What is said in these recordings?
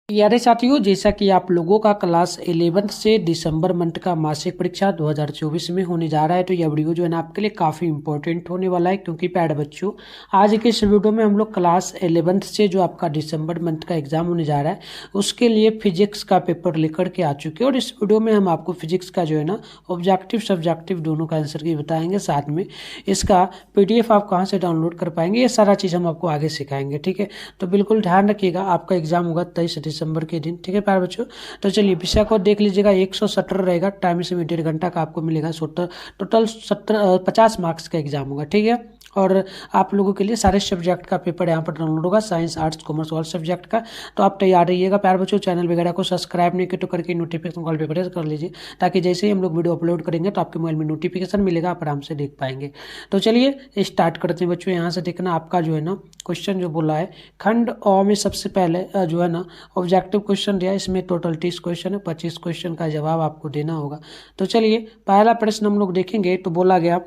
यारे साथियों, जैसा कि आप लोगों का क्लास 11th से दिसंबर मंथ का मासिक परीक्षा 2024 में होने जा रहा है, तो यह वीडियो जो है ना आपके लिए काफ़ी इंपॉर्टेंट होने वाला है। क्योंकि प्यारे बच्चों, आज के इस वीडियो में हम लोग क्लास 11th से जो आपका दिसंबर मंथ का एग्जाम होने जा रहा है उसके लिए फिजिक्स का पेपर लेकर के आ चुके हैं। और इस वीडियो में हम आपको फिजिक्स का जो है ना ऑब्जेक्टिव सब्जेक्टिव दोनों का आंसर की बताएंगे। साथ में इसका PDF आप कहाँ से डाउनलोड कर पाएंगे, ये सारा चीज़ हम आपको आगे सिखाएंगे। ठीक है, तो बिल्कुल ध्यान रखिएगा। आपका एग्जाम होगा 23 दिसंबर के दिन। ठीक है प्यारे बच्चों, तो चलिए विषय को देख लीजिएगा। 170 रहेगा, टाइम इसमें 1.5 घंटा का आपको मिलेगा। टोटल 50 मार्क्स का एग्जाम होगा। ठीक है, और आप लोगों के लिए सारे सब्जेक्ट का पेपर यहाँ पर डाउनलोड होगा, science arts commerce all subject का। तो आप तैयार रहिएगा प्यारे बच्चों। चैनल वगैरह को सब्सक्राइब नहीं किया तो करके नोटिफिकेशन कॉल पे प्रेस कर लीजिए, ताकि जैसे ही हम लोग वीडियो अपलोड करेंगे तो आपके मोबाइल में नोटिफिकेशन मिलेगा, आप आराम से देख पाएंगे। तो चलिए स्टार्ट करते हैं बच्चों। यहाँ से देखना आपका जो है ना क्वेश्चन जो बोला है खंड अ में सबसे पहले जो है ना ऑब्जेक्टिव क्वेश्चन दिया है। इसमें टोटल 30 क्वेश्चन है, 25 क्वेश्चन का जवाब आपको देना होगा। तो चलिए पहला प्रश्न हम लोग देखेंगे। तो बोला गया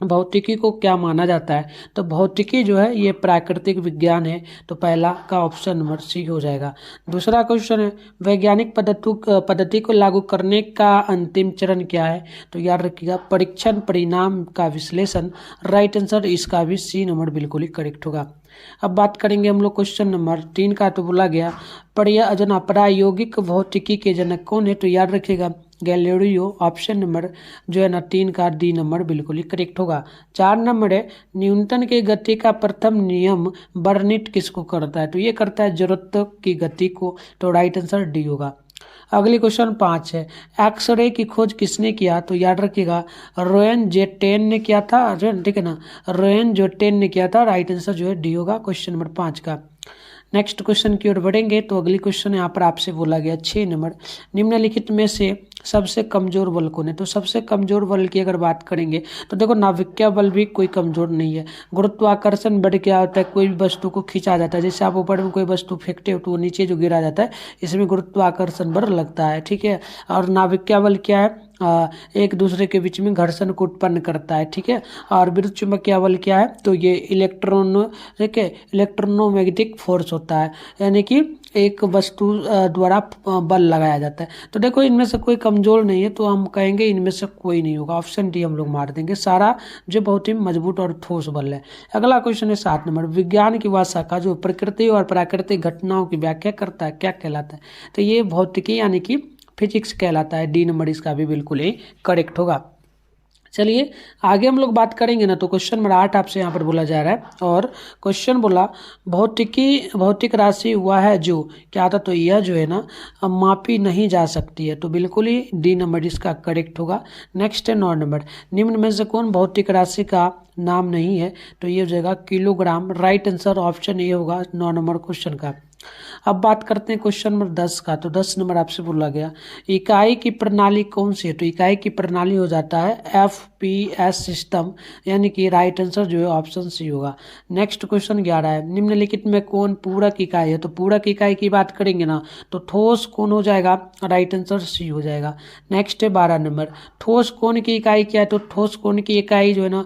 भौतिकी को क्या माना जाता है। तो भौतिकी जो है ये प्राकृतिक विज्ञान है। तो पहला का ऑप्शन नंबर सी हो जाएगा। दूसरा क्वेश्चन है वैज्ञानिक पद्धति को लागू करने का अंतिम चरण क्या है। तो याद रखिएगा परीक्षण परिणाम का विश्लेषण। राइट आंसर इसका भी सी नंबर बिल्कुल ही करेक्ट होगा। अब बात करेंगे हम लोग क्वेश्चन नंबर 3 का। तो बोला गया प्रायोगिक भौतिकी के जनक कौन है। तो याद रखिएगा गैलीलियो। ऑप्शन नंबर जो है ना 3 का डी नंबर बिल्कुल ही करेक्ट होगा। 4 नंबर है न्यूटन के गति का प्रथम नियम वर्णित किसको करता है। तो ये करता है जड़त्व की गति को। तो राइट आंसर डी होगा। अगली क्वेश्चन 5 है एक्सरे की खोज किसने किया। तो याद रखिएगा रोयन जेटेन ने किया था। ठीक है ना, रोयन जेटेन ने किया था। राइट आंसर जो है डी होगा क्वेश्चन नंबर 5 का। नेक्स्ट क्वेश्चन की ओर बढ़ेंगे। तो अगली क्वेश्चन यहाँ पर आपसे बोला गया 6 नंबर निम्नलिखित में से सबसे कमजोर बल कौन है। तो सबसे कमजोर बल की अगर बात करेंगे तो देखो नाभिकीय बल भी कोई कमजोर नहीं है। गुरुत्वाकर्षण बल क्या होता है, कोई भी वस्तु को खींचा जाता है। जैसे आप ऊपर में कोई वस्तु फेंकते हो तो वो नीचे जो गिरा जाता है, इसमें गुरुत्वाकर्षण बल लगता है। ठीक है, और नाभिकीय बल क्या है, एक दूसरे के बीच में घर्षण को उत्पन्न करता है। ठीक है, और विद्युत चुंबकीय बल क्या है, तो ये इलेक्ट्रोमैग्नेटिक फोर्स होता है, यानी कि एक वस्तु द्वारा बल लगाया जाता है। तो देखो इनमें से कोई कमजोर नहीं है, तो हम कहेंगे इनमें से कोई नहीं होगा। ऑप्शन डी हम लोग मार देंगे, सारा जो बहुत ही मजबूत और ठोस बल है। अगला क्वेश्चन है 7 नंबर विज्ञान की वह शाखा जो प्रकृति और प्राकृतिक घटनाओं की व्याख्या करता है क्या कहलाता है। तो ये भौतिकी यानी कि फिजिक्स कहलाता है। डी नंबर इसका भी बिल्कुल ही करेक्ट होगा। चलिए आगे हम लोग बात करेंगे ना। तो क्वेश्चन नंबर 8 आपसे यहाँ पर बोला जा रहा है, और क्वेश्चन बोला भौतिक राशि वह है जो क्या था। तो यह जो है ना मापी नहीं जा सकती है। तो बिल्कुल ही डी नंबर इसका करेक्ट होगा। नेक्स्ट है 9 नंबर निम्न में से कौन भौतिक राशि का नाम नहीं है। तो ये हो जाएगा kilogram. Right answer option A होगा 9 नंबर क्वेश्चन का। अब बात करते हैं क्वेश्चन नंबर 10 का। तो 10 नंबर आपसे बोला गया इकाई की प्रणाली कौन सी है। तो इकाई की प्रणाली हो जाता है FPS सिस्टम, यानी कि राइट आंसर जो है ऑप्शन सी होगा। नेक्स्ट क्वेश्चन 11 है निम्नलिखित में कौन पूरक इकाई है। तो पूरक इकाई की बात करेंगे ना तो ठोस कौन हो जाएगा, राइट आंसर सी हो जाएगा। नेक्स्ट है 12 नंबर ठोस कोण की इकाई क्या है। तो ठोस कोण की इकाई जो है ना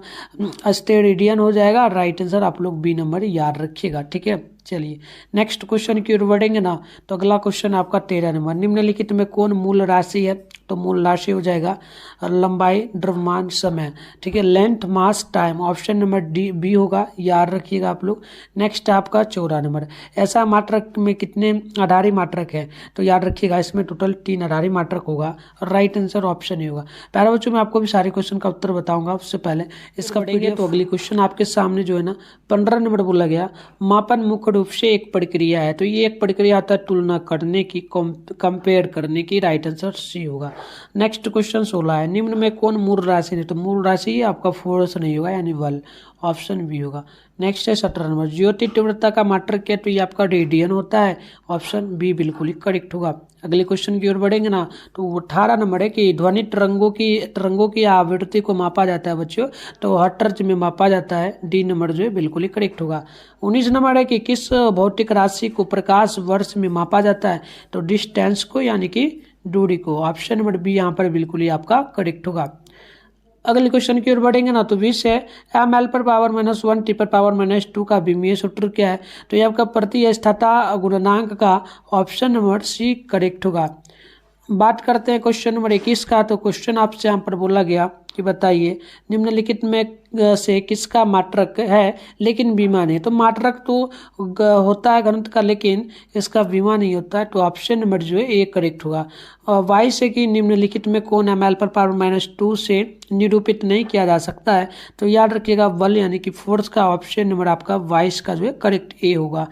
स्टेरेडियन हो जाएगा। राइट आंसर आप लोग बी नंबर याद रखिएगा। ठीक है, चलिए नेक्स्ट क्वेश्चन की ओर बढ़ेंगे ना। तो अगला क्वेश्चन आपका 13 नंबर निम्नलिखित में कौन मूल राशि है। तो मूल राशि हो जाएगा लंबाई द्रव्यमान समय। ठीक है, length mass time. Option number D B होगा, याद रखिएगा आप लोग। नेक्स्ट आपका 14 नंबर ऐसा मात्रक में कितने आधारी मात्रक है। तो याद रखिएगा इसमें टोटल 3 आधारी मात्रक होगा। राइट आंसर ऑप्शन ही होगा। प्यारे बच्चों मैं आपको भी सारे क्वेश्चन का उत्तर बताऊंगा, उससे पहले इसका पढ़ेंगे। तो अगली क्वेश्चन आपके सामने जो है ना 15 नंबर बोला गया मापन मुख्य रूप से एक प्रक्रिया है। तो ये एक प्रक्रिया आता है तुलना करने की, कंपेयर करने की। राइट आंसर सी होगा। नेक्स्ट क्वेश्चन 16 है निम्न में कौन मूल राशि नहीं। तो मूल राशि आपका फोर्स नहीं होगा, यानी बल। ऑप्शन बी होगा। नेक्स्ट है 17 नंबर ज्योति तीव्रता का मात्रक क्या। तो ये आपका रेडियन होता है। ऑप्शन बी बिल्कुल ही करेक्ट होगा। अगले क्वेश्चन की ओर बढ़ेंगे ना। तो 18 नंबर है कि ध्वनि तरंगों की आवृत्ति को मापा जाता है बच्चों। तो हर्ट्ज में मापा जाता है। डी नंबर जो है बिल्कुल ही करेक्ट होगा। 19 नंबर है कि किस भौतिक राशि को प्रकाश वर्ष में मापा जाता है। तो डिस्टेंस को, यानी कि दूरी को। ऑप्शन नंबर बी यहाँ पर बिल्कुल ही आपका करेक्ट होगा। अगले क्वेश्चन की ओर बढ़ेंगे ना, तो 20 है ml पर पावर -1 t पर पावर -2 का विमीय सूत्र क्या है? तो ये आपका प्रतिस्थता गुणनांक का ऑप्शन नंबर सी करेक्ट होगा। बात करते हैं क्वेश्चन नंबर 21 का। तो क्वेश्चन आपसे यहाँ पर बोला गया कि बताइए निम्नलिखित में से किसका मात्रक है लेकिन विमा नहीं। तो मात्रक तो होता है घनत्व का, लेकिन इसका विमा नहीं होता है। तो ऑप्शन नंबर जो है ए करेक्ट होगा। वाई से कि निम्नलिखित में कौन ml पर पावर -2 से निरूपित नहीं किया जा सकता है? तो याद रखिएगा बल यानी कि फोर्स का ऑप्शन नंबर आपका 22 का जो है करेक्ट ए होगा।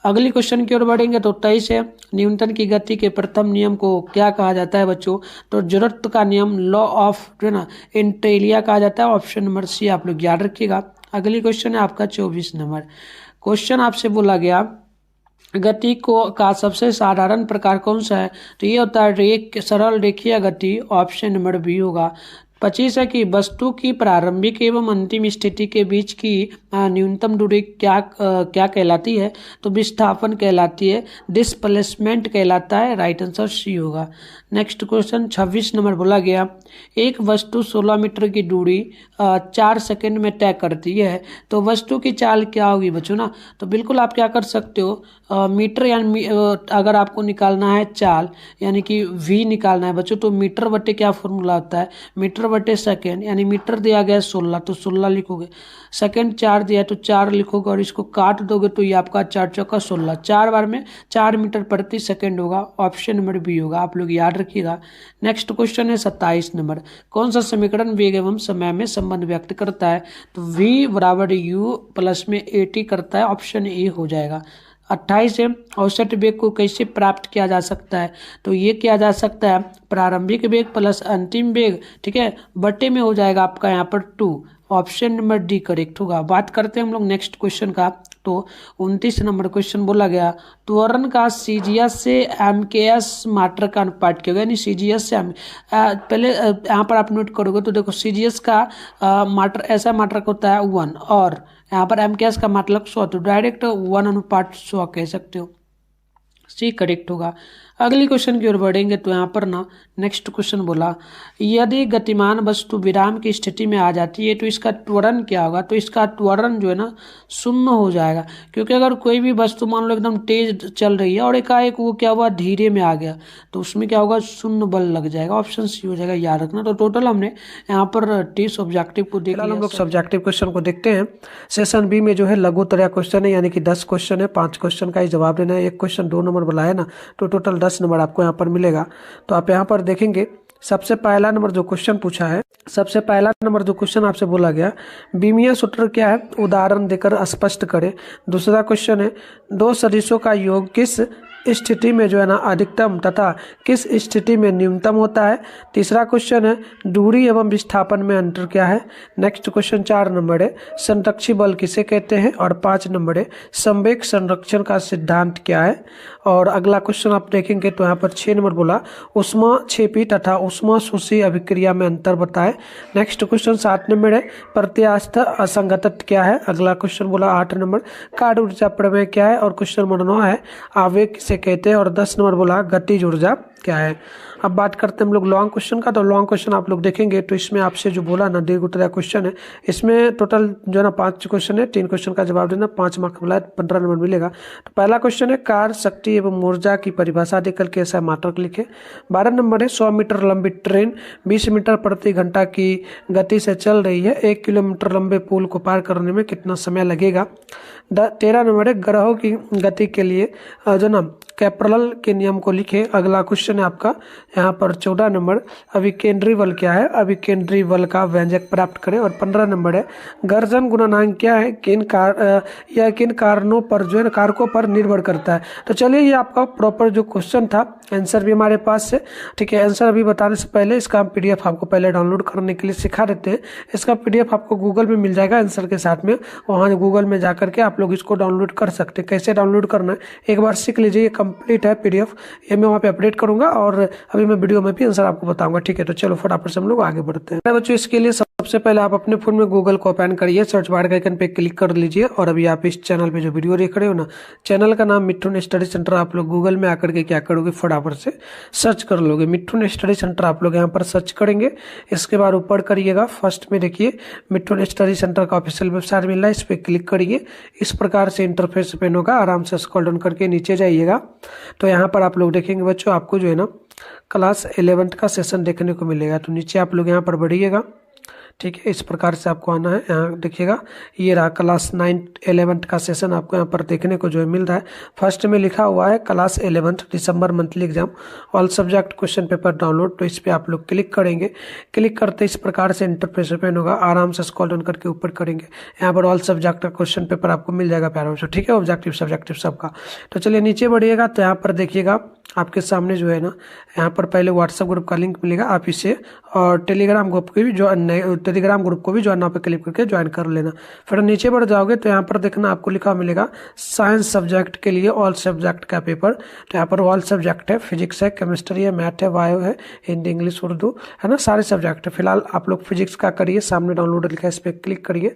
अगली क्वेश्चन की ओर बढ़ेंगे तो 23 है न्यूटन की गति के प्रथम नियम को क्या कहा जाता है बच्चों? तो जरूरत का नियम, लॉ ऑफ जो है ना इंटेलिया कहा जाता है। ऑप्शन नंबर सी आप लोग याद रखिएगा। अगली क्वेश्चन है आपका 24 नंबर। क्वेश्चन आपसे बोला गया गति को का सबसे साधारण प्रकार कौन सा है? तो ये होता है सरल रेखीय गति। ऑप्शन नंबर बी होगा। 25 है कि वस्तु की प्रारंभिक एवं अंतिम स्थिति के बीच की न्यूनतम दूरी क्या कहलाती है? तो विस्थापन कहलाती है। डिस्प्लेसमेंट कहलाता है। राइट आंसर सी होगा। नेक्स्ट क्वेश्चन 26 नंबर बोला गया एक वस्तु 16 मीटर की दूरी 4 सेकंड में तय करती है, तो वस्तु की चाल क्या होगी बच्चों ना? तो बिल्कुल आप क्या कर सकते हो, मीटर यानी अगर आपको निकालना है चाल यानी कि v निकालना है बच्चों, तो मीटर बटे क्या फॉर्मूला होता है? मीटर बटे सेकेंड। यानी मीटर दिया गया 16 तो 16 लिखोगे, सेकेंड 4 दिया है तो 4 लिखोगे, और इसको काट दोगे तो ये आपका 4 चौका 16, 4 बार में 4 मीटर प्रति सेकेंड होगा। ऑप्शन नंबर बी होगा, आप लोग याद रखिएगा। नेक्स्ट क्वेश्चन है 27 नंबर। कौन सा समीकरण वेग एवं समय में संबंध व्यक्त करता है? तो v बराबर u प्लस में at करता है। ऑप्शन ए हो जाएगा। 28 है औसत वेग को कैसे प्राप्त किया जा सकता है? तो ये किया जा सकता है प्रारंभिक वेग प्लस अंतिम वेग, ठीक है, बटे में हो जाएगा आपका यहाँ पर 2। ऑप्शन नंबर डी करेक्ट होगा। बात करते हैं हम लोग नेक्स्ट क्वेश्चन का। तो 29 नंबर क्वेश्चन बोला गया त्वरण का सीजीएस से एमकेएस मात्रक का अनुपात क्या होगा? यानी सीजीएस से पहले यहाँ पर आप नोट करोगे तो देखो सीजीएस का ऐसा मात्रक होता है 1, और यहाँ पर एमकेएस का मतलब 100, तो डायरेक्ट 1:100 कह सकते हो। सी करेक्ट होगा। अगली क्वेश्चन की ओर बढ़ेंगे तो यहाँ पर ना नेक्स्ट क्वेश्चन बोला यदि गतिमान वस्तु विराम की स्थिति में आ जाती है तो इसका त्वरण क्या होगा? तो इसका त्वरण जो है ना 0 हो जाएगा, क्योंकि अगर कोई भी वस्तु मान लो एकदम तेज चल रही है और एकाएक वो क्या हुआ धीरे में आ गया तो उसमें क्या होगा 0 बल लग जाएगा। ऑप्शन सी हो जाएगा, याद रखना। तो टोटल हमने यहाँ पर 30 ऑब्जेक्टिव को देख लिया। हम लोग सब्जेक्टिव क्वेश्चन को देखते हैं। सेशन बी में जो है लघुत्तरीय क्वेश्चन है, यानी कि 10 क्वेश्चन है, 5 क्वेश्चन का ही जवाब देना है। एक क्वेश्चन 2 नंबर बुलाया ना, तो टोटल 10 नंबर आपको यहाँ पर मिलेगा। तो आप यहाँ पर देखेंगे सबसे पहला नंबर जो क्वेश्चन पूछा है, सबसे पहला नंबर जो क्वेश्चन आपसे बोला गया विमीय सूत्र क्या है, उदाहरण देकर स्पष्ट करें। दूसरा क्वेश्चन है दो सदिशों का योग किस स्थिति में जो है ना अधिकतम तथा किस स्थिति में न्यूनतम होता है। तीसरा क्वेश्चन है दूरी एवं विस्थापन में अंतर क्या है। नेक्स्ट क्वेश्चन 4 नंबर है संरक्षी बल किसे कहते हैं, और 5 नंबर है संवेग संरक्षण का सिद्धांत क्या है। और अगला क्वेश्चन आप देखेंगे तो यहाँ पर 6 नंबर बोला ऊष्माक्षेपी तथा ऊष्माशोषी अभिक्रिया में अंतर बताए। नेक्स्ट क्वेश्चन 7 नंबर है प्रत्यास्थ असंगत क्या है। अगला क्वेश्चन बोला 8 नंबर कार्य ऊर्जा प्रमेय क्या है, और क्वेश्चन नंबर 9 है आवेग किसे कहते हैं, और 10 नंबर बोला गतिज ऊर्जा क्या है। अब बात करते हैं हम लोग लॉन्ग क्वेश्चन का। तो लॉन्ग क्वेश्चन आप लोग देखेंगे तो इसमें आपसे जो बोला ना दीर्घ उत्तरीय क्वेश्चन है, इसमें टोटल जो है ना 5 क्वेश्चन है, 3 क्वेश्चन का जवाब देना, 5 मार्क्स मिला 15 नंबर मिलेगा। तो पहला क्वेश्चन है कार्य शक्ति एवं ऊर्जा की परिभाषा देकर के ऐसा मात्रक लिखे। 12 नंबर है 100 मीटर लंबी ट्रेन 20 मीटर प्रति घंटा की गति से चल रही है, 1 किलोमीटर लंबे पुल को पार करने में कितना समय लगेगा। 13 नंबर है ग्रहों की गति के लिए जो ना कैप्रेल के नियम को लिखे। अगला क्वेश्चन है आपका यहाँ पर 14 नंबर अभिकेंद्री बल क्या है, अभिकेंद्री बल का व्यंजक प्राप्त करें। और 15 नंबर है गर्जन गुणनांक क्या है, यह किन कारणों पर जो है कारकों पर निर्भर करता है। तो चलिए ये आपका प्रॉपर जो क्वेश्चन था, आंसर भी हमारे पास है, ठीक है। आंसर अभी बताने से पहले इसका हम PDF आपको पहले डाउनलोड करने के लिए सिखा देते हैं। इसका PDF आपको गूगल में मिल जाएगा आंसर के साथ में, वहाँ गूगल में जाकर के आप लोग इसको डाउनलोड कर सकते हैं। कैसे डाउनलोड करना है एक बार सीख लीजिए, ये कंप्लीट है PDF, ये मैं वहाँ पे अपडेट करूंगा। होगा और अभी मैं वीडियो में भी आंसर आपको बताऊंगा। ठीक है, तो चलो फटाफट से हम लोग आगे बढ़ते हैं बच्चों। इसके लिए सबसे पहले आप अपने फोन में गूगल को ओपन करिए, सर्च बार के आइकन पे क्लिक कर लीजिए और अभी आप इस चैनल पे जो वीडियो देख रहे हो ना, चैनल का नाम मिठुन स्टडी सेंटर। आप लोग गूगल में आकर के क्या करोगे, फटाफट से सर्च कर लोगे मिठुन स्टडी सेंटर। आप लोग यहाँ पर सर्च करेंगे, इसके बाद ऊपर करिएगा, फर्स्ट में देखिए मिठुन स्टडी सेंटर का ऑफिशियल वेबसाइट मिल रहा है, इस पर क्लिक करिए। इस प्रकार से इंटरफेस ओपन होगा, आराम से स्क्रॉल डाउन करके नीचे जाइएगा तो यहाँ पर आप लोग देखेंगे बच्चों, आपको जो है ना क्लास 11 का सेशन देखने को मिलेगा। तो नीचे आप लोग यहाँ पर बढ़िएगा, ठीक है, इस प्रकार से आपको आना है। यहाँ देखिएगा, ये रहा क्लास 9-11 का सेशन आपको यहाँ पर देखने को जो है मिल रहा है। फर्स्ट में लिखा हुआ है class 11 December monthly exam all subject question paper download. तो इस पर आप लोग क्लिक करेंगे, क्लिक करते इस प्रकार से इंटरफेस ओपन होगा, आराम से स्क्रॉल डाउन करके ऊपर करेंगे, यहाँ पर ऑल सब्जेक्ट का क्वेश्चन पेपर आपको मिल जाएगा प्यारा बच्चों। ठीक है, ऑब्जेक्टिव सब्जेक्टिव सबका। तो चलिए नीचे बढ़िएगा तो यहाँ पर देखिएगा आपके सामने जो है ना, यहाँ पर पहले व्हाट्सएप ग्रुप का लिंक मिलेगा, आप इसे और टेलीग्राम ग्रुप को भी टेलीग्राम ग्रुप को भी ज्वाइन पे क्लिक करके ज्वाइन कर लेना। फिर नीचे बढ़ जाओगे तो यहाँ पर देखना आपको लिखा मिलेगा साइंस सब्जेक्ट के लिए ऑल सब्जेक्ट का पेपर। तो यहाँ पर ऑल सब्जेक्ट है, फिजिक्स है, केमिस्ट्री है, मैथ है, बायो है, हिंदी, इंग्लिश, उर्दू है ना, सारे सब्जेक्ट है। फिलहाल आप लोग फिजिक्स का करिए, सामने डाउनलोड लिखा है, इस पर क्लिक करिए।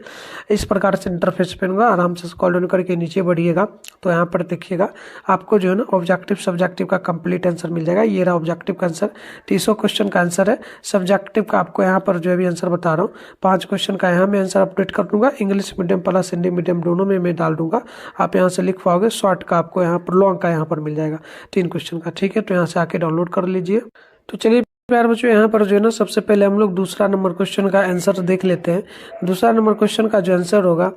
इस प्रकार से इंटरफेस पे होगा, आराम से स्क्रॉल डाउन करके नीचे बढ़िएगा तो यहाँ पर देखिएगा आपको जो है ना ऑब्जेक्टिव सब्जेक्टिव का कंप्लीट आंसर मिल जाएगा। ये रहा ऑब्जेक्टिव का आंसर, 300 क्वेश्चन का आंसर है। सब्जेक्टिव का आपको यहाँ पर जो है भी आंसर बता रहा हूँ, 5 क्वेश्चन का यहाँ मैं आंसर अपडेट कर दूंगा, English medium plus Hindi medium दोनों में मैं डाल दूंगा। आप यहाँ से लिख पाओगे, शॉर्ट का आपको यहाँ पर, लॉन्ग का यहाँ पर मिल जाएगा 3 क्वेश्चन का। ठीक है, तो यहाँ से आके डाउनलोड कर लीजिए। तो चलिए प्यार बच्चों, यहाँ पर जो है ना सबसे पहले हम लोग दूसरा नंबर क्वेश्चन का आंसर देख लेते हैं। दूसरा नंबर क्वेश्चन का जो आंसर होगा,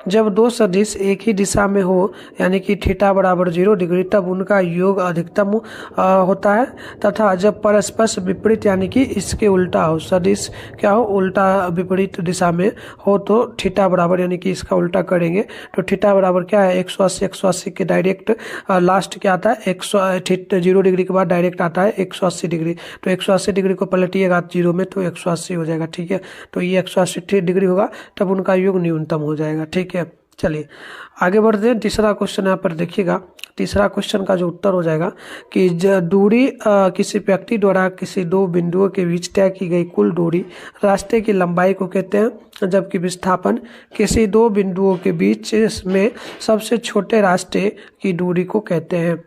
जब दो सदिश एक ही दिशा में हो यानी कि थीटा बराबर 0 डिग्री, तब उनका योग अधिकतम होता है, तथा जब परस्पर विपरीत यानी कि इसके उल्टा हो, सदिश क्या हो, उल्टा विपरीत दिशा में हो तो थीटा बराबर यानी कि इसका उल्टा करेंगे तो थीटा बराबर क्या है 180 के डायरेक्ट लास्ट क्या आता है 0 डिग्री के बाद डायरेक्ट आता है 180 डिग्री। तो 180 डिग्री को पलटिएगा 0 में तो 180 हो जाएगा। ठीक है, तो ये 180 डिग्री होगा, तब उनका योग न्यूनतम हो जाएगा। ठीक है, चलिए आगे बढ़ते हैं। तीसरा क्वेश्चन यहाँ पर देखिएगा, तीसरा क्वेश्चन का जो उत्तर हो जाएगा कि दूरी किसी व्यक्ति द्वारा किसी दो बिंदुओं के बीच तय की गई कुल दूरी रास्ते की लंबाई को कहते हैं, जबकि विस्थापन किसी दो बिंदुओं के बीच में सबसे छोटे रास्ते की दूरी को कहते हैं।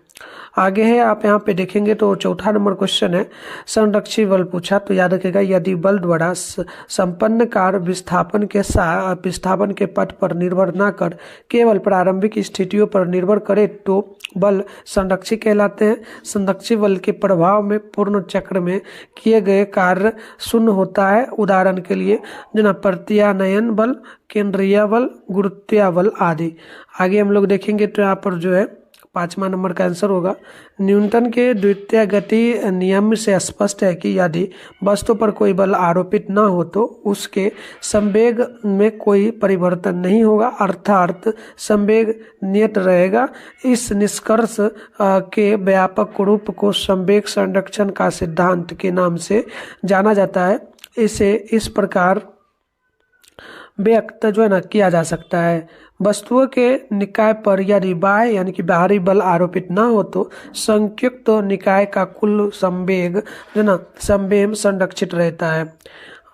आगे है, आप यहाँ पे देखेंगे तो चौथा नंबर क्वेश्चन है, संरक्षी बल पूछा। तो याद रखिएगा, यदि बल द्वारा संपन्न कार्य विस्थापन के पथ पर निर्भर न कर केवल प्रारंभिक स्थितियों पर निर्भर करे तो बल संरक्षी कहलाते हैं। संरक्षी बल के प्रभाव में पूर्ण चक्र में किए गए कार्य शून्य होता है। उदाहरण के लिए जना प्रत्यानयन बल, केंद्रीय बल, गुरुत्वीय बल आदि। आगे हम लोग देखेंगे तो यहाँ पर जो है 5वां नंबर का आंसर होगा, न्यूटन के द्वितीय गति नियम से स्पष्ट है कि यदि वस्तु पर कोई बल आरोपित न हो तो उसके संवेग में कोई परिवर्तन नहीं होगा, अर्थात संवेग नियत रहेगा। इस निष्कर्ष के व्यापक रूप को संवेग संरक्षण का सिद्धांत के नाम से जाना जाता है। इसे इस प्रकार व्यक्त जो है ना किया जा सकता है, वस्तुओं के निकाय पर यदि बाह्य यानी कि बाहरी बल आरोपित न हो तो संयुक्त निकाय का कुल संवेग जो ना संवेग संरक्षित रहता है।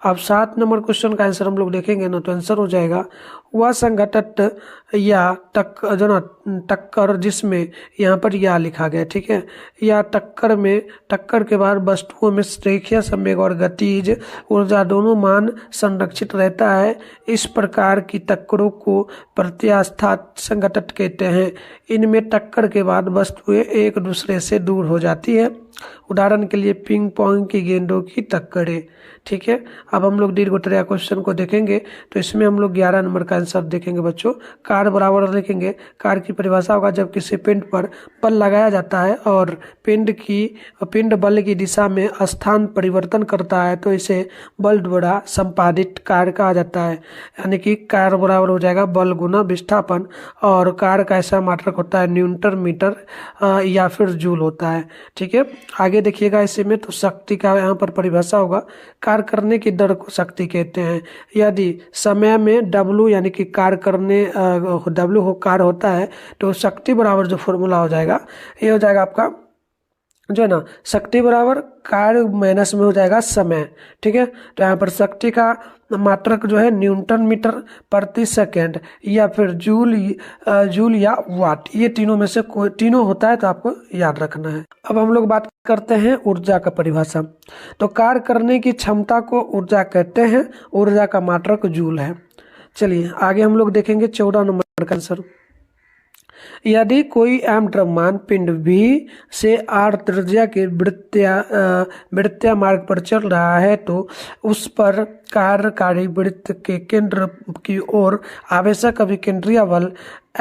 अब 7 नंबर क्वेश्चन का आंसर हम लोग देखेंगे ना, तो आंसर हो जाएगा वह संघटन या टक्कर जिसमें यहाँ पर या लिखा गया। ठीक है, या टक्कर के बाद वस्तुओं में रेखीय संवेग और गतिज ऊर्जा दोनों मान संरक्षित रहता है। इस प्रकार की टक्करों को प्रत्यास्थात संघटन कहते हैं। इनमें टक्कर के बाद वस्तुएं एक दूसरे से दूर हो जाती है। उदाहरण के लिए पिंग पोंग की गेंदों की टक्करें। ठीक है, अब हम लोग दीर्घोत्तरीय क्वेश्चन को देखेंगे तो इसमें हम लोग 11 नंबर का आंसर देखेंगे बच्चों। कार बराबर लिखेंगे, कार की परिभाषा होगा जब किसी पिंड पर बल लगाया जाता है और पिंड बल की दिशा में स्थान परिवर्तन करता है तो इसे बल द्वारा संपादित कार्य कहा जाता है। यानी कि कार बराबर हो जाएगा बल गुना विस्थापन, और कार का ऐसा मात्रक होता है न्यूटन मीटर या फिर जूल होता है। ठीक है, आगे देखिएगा इसी में तो शक्ति का यहाँ पर परिभाषा होगा, कार्य करने की दर को शक्ति कहते हैं। यदि समय में W यानी कि कार्य करने W कार्य होता है तो शक्ति बराबर जो फॉर्मूला हो जाएगा ये हो जाएगा आपका जो है ना शक्ति बराबर कार्य माइनस में हो जाएगा समय। ठीक है, तो यहाँ पर शक्ति का मात्रक जो है न्यूटन मीटर प्रति सेकेंड या फिर जूल या वाट, ये तीनों में से कोई तीनों होता है, तो आपको याद रखना है। अब हम लोग बात करते हैं ऊर्जा का परिभाषा। तो कार्य करने की क्षमता को ऊर्जा कहते हैं, ऊर्जा का मात्रक जूल है। चलिए आगे हम लोग देखेंगे 14 नंबर का आंसर। यदि कोई द्रव्यमान पिंड भी से r त्रिज्या के वृत्तीय मार्ग पर चल रहा है तो उस पर कार्यकारी वृत्त के केंद्र की ओर आवेशक अभिकेंद्रीय बल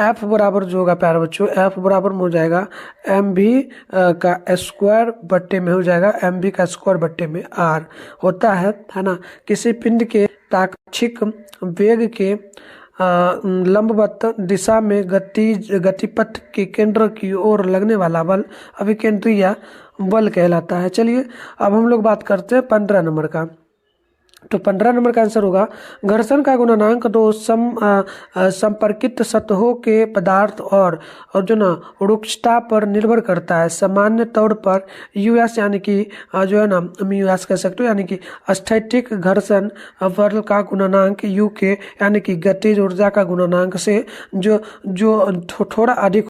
F बराबर जो होगा प्यारे बच्चों, F बराबर हो जाएगा mv का स्क्वायर बट्टे में हो जाएगा mv का स्क्वायर बट्टे में r होता है ना। किसी पिंड के ताक्षिक वेग के लंबवत दिशा में गतिपथ के केंद्र की ओर लगने वाला बल अभिकेंद्रीय बल कहलाता है। चलिए अब हम लोग बात करते हैं 15 नंबर का। तो 15 नंबर का आंसर होगा घर्षण का गुणांक दो संपर्कित सतहों के पदार्थ और जो ना रुक्षता पर निर्भर करता है। सामान्य तौर पर यूएस यानी कि जो है ना म्यूएस कह सकते हो, यानी कि स्थैतिक घर्षण बल का गुणांक यू के यानी कि गतिज ऊर्जा का गुणांक से जो थोड़ा अधिक